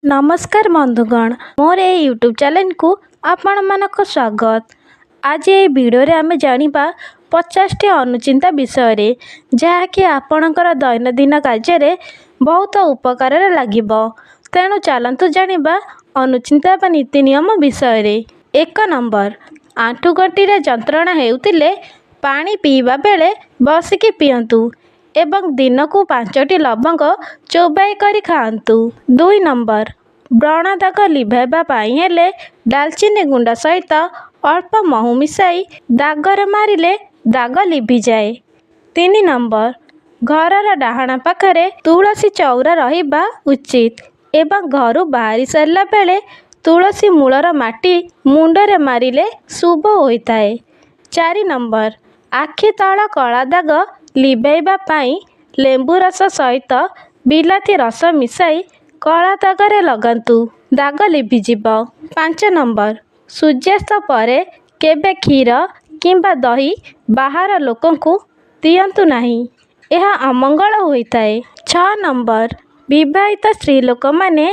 नमस्कार बंधुगण, मोर ए YouTube channel को आपण मानक स्वागत। आज ये वीडियो रे आमे जानिबा 50 टी अनुचिंता विषय रे जहाँकि आपणकर दैनंदिन कार्य रे बहुत उपकार लागिबो। तेणु चलतु जानिबा अनुचिंता बा नीति नियम विषय रे। 1 नंबर, आंठुगंटी रे जंत्रणा हेउतिले पानी पीवा बेले बसिकी पियंतु एवं दिन को 5टी लवंग चोबाई करी खाआंतु। 2 नंबर, व्रण दाग लिभाइबा पाई हेले डालचीनी गुंड सहित अल्प महू मिसाई दागर मारिले दाग लिभि जाए। 3 नंबर, घरर डाहाण पाखरे तुलसी चौरा रहिबा उचित एवं घरु बाहरी सारिला बेले तुलसी मूलर माटी मुंडरे मारिले शुभ होइताए। 4 नंबर, आखि तल कला दाग लिभाइबा पाई लेंबू रस सहित बिलाती रस मिसाई कला दागरे लगांतु, दाग लिभिजिबो। 5 नंबर, सूर्यास्त परे केबे क्षीर किंबा दही बाहर लोकंकु दियंतु नाही, यह अमंगल होइताए। 6 नंबर, विवाहित स्त्री लोक माने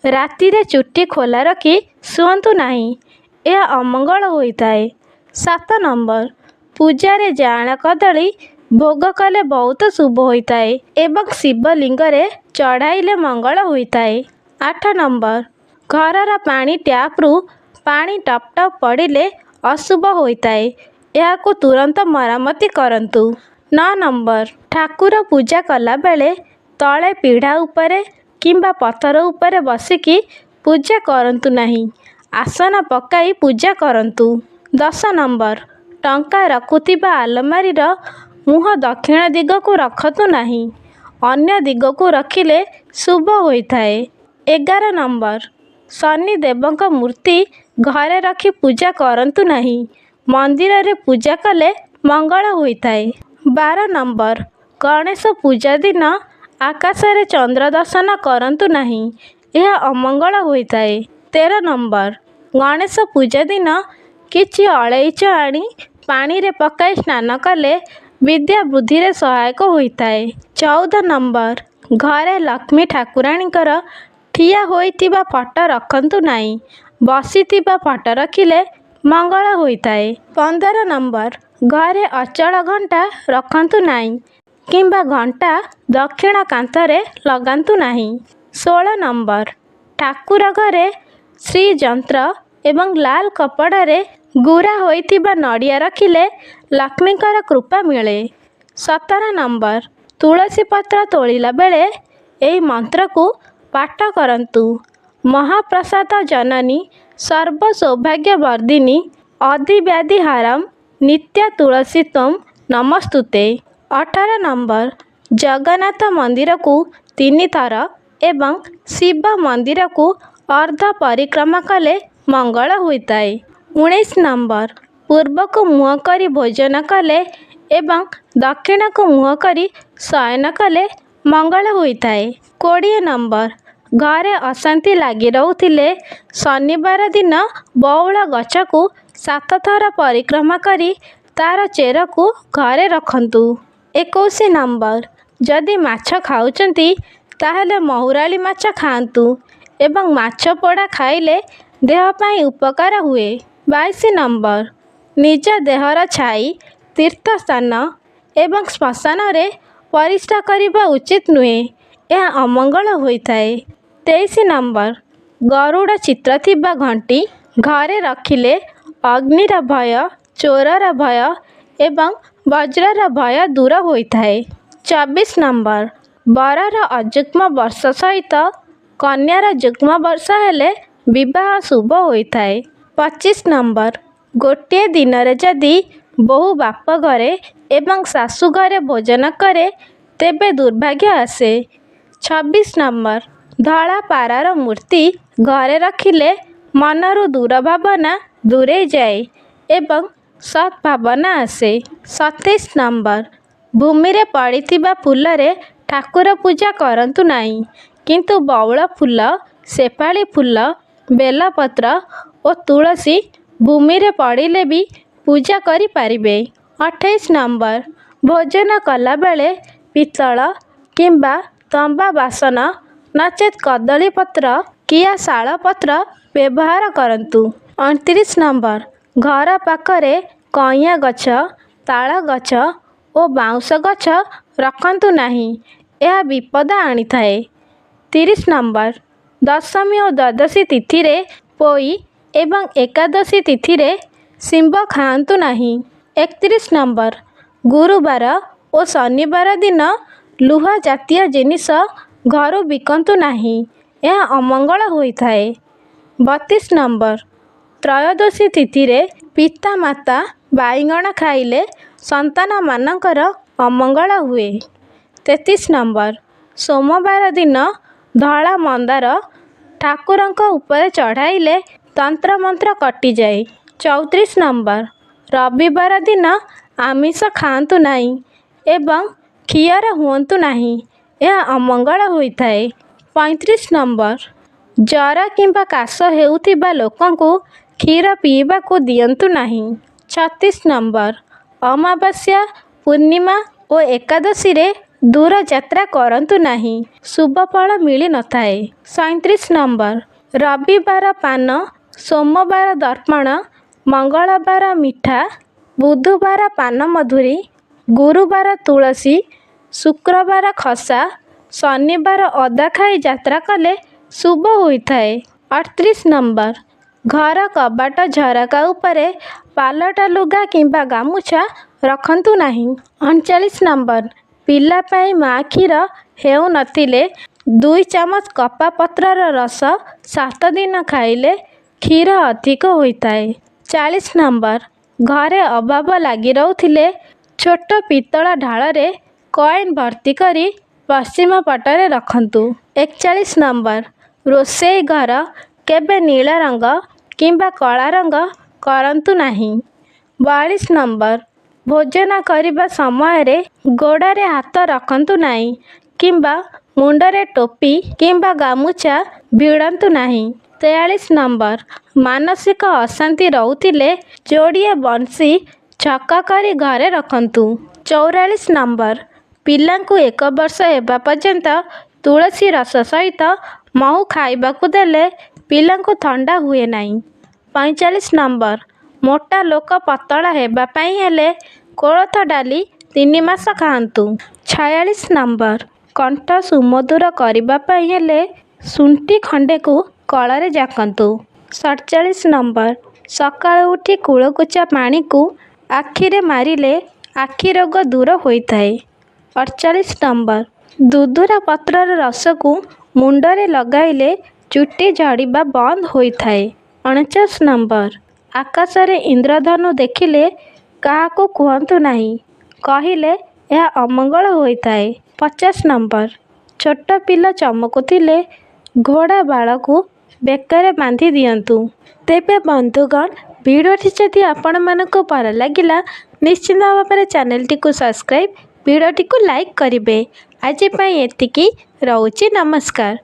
राति रे चुट्टी खोला रखी सुअंतु नाही, यह अमंगल होइताए। 7 नंबर, पूजा रे जाण कदली भोग कले बहुत शुभ होइताए एवं शिवलिंग रे चढ़ाइले मंगल होइताए। 8 नंबर, घरर पानी ट्याप रु पानी टप टप पड़िले अशुभ होइताए, याकु तुरंत मरामती करंतु। 9 नंबर, ठाकुर पूजा कला बेले तले पीढ़ा उपरे किंबा पत्थर उपरे बसिकी पूजा करंतु नाही, आसन पकाई पूजा करंतु। 10 नंबर, टंका रखुथिबा आलमारीर मुह दक्षिण दिग को रखतु नाही, अन्य दिग को रखिले शुभ होइताए। 11 नंबर, शनि देवंक मूर्ति घरे रखी पूजा करंतु नाही, मंदिर रे पूजा कले मंगल होइताए। 12 नंबर, गणेश पूजा दिन आकाश रे चंद्र दर्शन करंतु नाही, यह अमंगल होइताए। 13 नंबर, गणेश पूजा दिन किछि अळैच आनी पानी रे पकाई स्नान कले विद्या बुद्धि रे सहायक होइताए। 14 नंबर, घरे लक्ष्मी ठाकुराणीकर ठिया होइतिबा फटो रखंतु नाही, बसितिबा फटो रखिले मंगल होइताए। 15 नंबर, घरे अचल घंटा रखंतु नाही किंबा घंटा दक्षिण कांतरे लगांतु नाही। 16 नंबर, ठाकुर घरे श्री यंत्र एवं लाल कपड़ा रे गुरा होइतिबा नड़िया रखिले लक्ष्मीकर कृपा मिले। 17 नंबर, तुलसी पत्र तोड़िला बेले एई मंत्र को पाठ करंतु। महाप्रसाद जननी सर्व सौभाग्य वर्धिनी अधिव्याधि हारम नित्य तुलसी तुम नमस्तुते। 18 नंबर, जगन्नाथ मंदिर को 3 थर एवं शिव मंदिर को अर्ध परिक्रमा कले मंगल होइताए। 19 नंबर, पूर्व को मुँह करी भोजन कले एवं दक्षिण को मुँह करी शयन कले मंगल होइताए। 20 नंबर, घरे अशांति लगी रहुथिले शनिवार दिन बौल गछ को 7 थर परिक्रमा करी तार चेर को घरे रखंतु। 21 नंबर, जदि माछ खाउचंती ताहले महुराली माछ खाआंतु एवं माछ पोड़ा खाइले देह पाई उपकार हुए। 22 नंबर, निज देहर छाई तीर्थ स्थान एवं श्मशान रे परिस्रा करिबा उचित नुहे, यह अमंगल होइताए। 23 नंबर, गरुड़ चित्र थिबा घंटी घरे रखिले अग्निर भय, चोरर भय एवं वज्रर भय दूर होइताए। 24 नंबर, बरर अजुग्म वर्ष सहित कन्यार जुग्म वर्ष हेले विवाह शुभ होइताए। 25 नंबर, गोटे दिन रे जदि बहु बाप घरे एवं सासु घरे भोजन करे तेबे दुर्भाग्य आसे। 26 नंबर, धला पारार मूर्ति घरे रखिले मनरु दूर भावना दूरे जाए एवं सत् भावना आसे। 27 नंबर, भूमि रे पड़िथिबा फूल रे ठाकुर पूजा करंतु नाही, किंतु बौल फूल, सेपाली फूल, बेलपत्र और तुलसी भूमि रे पड़िले भी पूजा करि पारिबे। 28 नंबर, भोजन कला बेले पितल किंबा तंबा बासन नचेत कदली पत्र କିଆ ଶାଳ ପତ୍ର ବ୍ୟବହାର କରନ୍ତୁ। 29 ନମ୍ବର, ଘର ପାଖରେ କଇଁଆ ଗଛ, ତାଳ ଗଛ ଓ ବାଉଁଶ ଗଛ ରଖନ୍ତୁ ନାହିଁ, ଏହା ବିପଦ ଆଣିଥାଏ। 30 ନମ୍ବର, ଦଶମୀ ଓ ଦ୍ୱାଦଶୀ ତିଥିରେ ପୋଇ ଏବଂ ଏକାଦଶୀ ତିଥିରେ ଶିମ୍ବ ଖାଆନ୍ତୁ ନାହିଁ। 31 ନମ୍ବର, ଗୁରୁବାର ଓ ଶନିବାର ଦିନ ଲୁହା ଜାତୀୟ ଜିନିଷ ଘରୁ ବିକନ୍ତୁ ନାହିଁ, ଏହା ଅମଙ୍ଗଳ ହୋଇଥାଏ। 32 ନମ୍ବର, ତ୍ରୟୋଦଶୀ ତିଥିରେ ପିତାମାତା ବାଇଗଣ ଖାଇଲେ ସନ୍ତାନମାନଙ୍କର ଅମଙ୍ଗଳ ହୁଏ। 33 ନମ୍ବର, ସୋମବାର ଦିନ ଧଳା ମନ୍ଦାର ଠାକୁରଙ୍କ ଉପରେ ଚଢ଼ାଇଲେ ତନ୍ତ୍ରମନ୍ତ୍ର କଟିଯାଏ। 34 ନମ୍ବର, ରବିବାର ଦିନ ଆମିଷ ଖାଆନ୍ତୁ ନାହିଁ ଏବଂ ଖିଅର ହୁଅନ୍ତୁ ନାହିଁ, ଏହା ଅମଙ୍ଗଳ ହୋଇଥାଏ। 35 ନମ୍ବର, ଜ୍ୱର କିମ୍ବା କାଶ ହେଉଥିବା ଲୋକଙ୍କୁ କ୍ଷୀର ପିଇବାକୁ ଦିଅନ୍ତୁ ନାହିଁ। 36 ନମ୍ବର, ଅମାବାସ୍ୟା, ପୂର୍ଣ୍ଣିମା ଓ ଏକାଦଶୀରେ ଦୂର ଯାତ୍ରା କରନ୍ତୁ ନାହିଁ, ଶୁଭ ଫଳ ମିଳିନଥାଏ। 37 ନମ୍ବର, ରବିବାର ପାନ, ସୋମବାର ଦର୍ପଣ, ମଙ୍ଗଳବାର ମିଠା, ବୁଧବାର ପାନମଧୁରୀ, ଗୁରୁବାର ତୁଳସୀ, ଶୁକ୍ରବାର ଖସା, ଶନିବାର ଅଦା ଖାଇ ଯାତ୍ରା କଲେ ଶୁଭ ହୋଇଥାଏ। 38 ନମ୍ବର, ଘର କବାଟ ଝରକା ଉପରେ ପାଲଟା ଲୁଗା କିମ୍ବା ଗାମୁଛା ରଖନ୍ତୁ ନାହିଁ। 39 ନମ୍ବର, ପିଲା ପାଇଁ ମା' କ୍ଷୀର ହେଉନଥିଲେ 2 ଚାମଚ କପା ପତ୍ରର ରସ 7 ଦିନ ଖାଇଲେ କ୍ଷୀର ଅଧିକ ହୋଇଥାଏ। 40 ନମ୍ବର, ଘରେ ଅଭାବ ଲାଗି ରହୁଥିଲେ ଛୋଟ ପିତ୍ତଳ ଢାଳରେ କଏନ୍ ଭର୍ତ୍ତି କରି ପଶ୍ଚିମ ପଟରେ ରଖନ୍ତୁ। 41 ନମ୍ବର, ରୋଷେଇ ଘର କେବେ ନୀଳ ରଙ୍ଗ କିମ୍ବା କଳା ରଙ୍ଗ କରନ୍ତୁ ନାହିଁ। 42 ନମ୍ବର, ଭୋଜନ କରିବା ସମୟରେ ଗୋଡ଼ରେ ହାତ ରଖନ୍ତୁ ନାହିଁ କିମ୍ବା ମୁଣ୍ଡରେ ଟୋପି କିମ୍ବା ଗାମୁଛା ଭିଡ଼ନ୍ତୁ ନାହିଁ। 43 ନମ୍ବର, ମାନସିକ ଅଶାନ୍ତି ରହୁଥିଲେ ଯୋଡ଼ିଏ ବଂଶୀ ଛକ କରି ଘରେ ରଖନ୍ତୁ। 44 ନମ୍ବର, ପିଲାଙ୍କୁ 1 ବର୍ଷ ହେବା ପର୍ଯ୍ୟନ୍ତ ତୁଳସୀ ରସ ସହିତ ମହୁ ଖାଇବାକୁ ଦେଲେ ପିଲାଙ୍କୁ ଥଣ୍ଡା ହୁଏ ନାହିଁ। 45 ନମ୍ବର, ମୋଟା ଲୋକ ପତଳା ହେବା ପାଇଁ ହେଲେ କୋଳଥ ଡାଲି 3 ମାସ ଖାଆନ୍ତୁ। 46 ନମ୍ବର, କଣ୍ଠ ସୁମଧୁର କରିବା ପାଇଁ ହେଲେ ଶୁଣ୍ଠି ଖଣ୍ଡେକୁ କଳରେ ଜାକନ୍ତୁ। 47 ନମ୍ବର, ସକାଳୁ ଉଠି କୁଳକୁଚା ପାଣିକୁ ଆଖିରେ ମାରିଲେ ଆଖି ରୋଗ ଦୂର ହୋଇଥାଏ। 48 ନମ୍ବର, ଦୁଧୁରା ପତ୍ରର ରସକୁ ମୁଣ୍ଡରେ ଲଗାଇଲେ ଚୁଟି ଝଡ଼ିବା ବନ୍ଦ ହୋଇଥାଏ। 49 ନମ୍ବର, ଆକାଶରେ ଇନ୍ଦ୍ରଧନୁ ଦେଖିଲେ କାହାକୁ କୁହନ୍ତୁ ନାହିଁ, କହିଲେ ଏହା ଅମଙ୍ଗଳ ହୋଇଥାଏ। 50 ନମ୍ବର, ଛୋଟ ପିଲା ଚମକୁଥିଲେ ଘୋଡ଼ା ବାଳକୁ ବେକରେ ବାନ୍ଧି ଦିଅନ୍ତୁ। ତେବେ ବନ୍ଧୁଗଣ, ଭିଡ଼ିଓଟି ଯଦି ଆପଣମାନଙ୍କୁ ଭଲ ଲାଗିଲା ନିଶ୍ଚିତ ଭାବରେ ଚ୍ୟାନେଲଟିକୁ ସବସ୍କ୍ରାଇବ୍, ଭିଡ଼ିଓଟିକୁ ଲାଇକ୍ କରିବେ। ଆଜି ପାଇଁ ଏତିକି, ରହୁଛି, ନମସ୍କାର।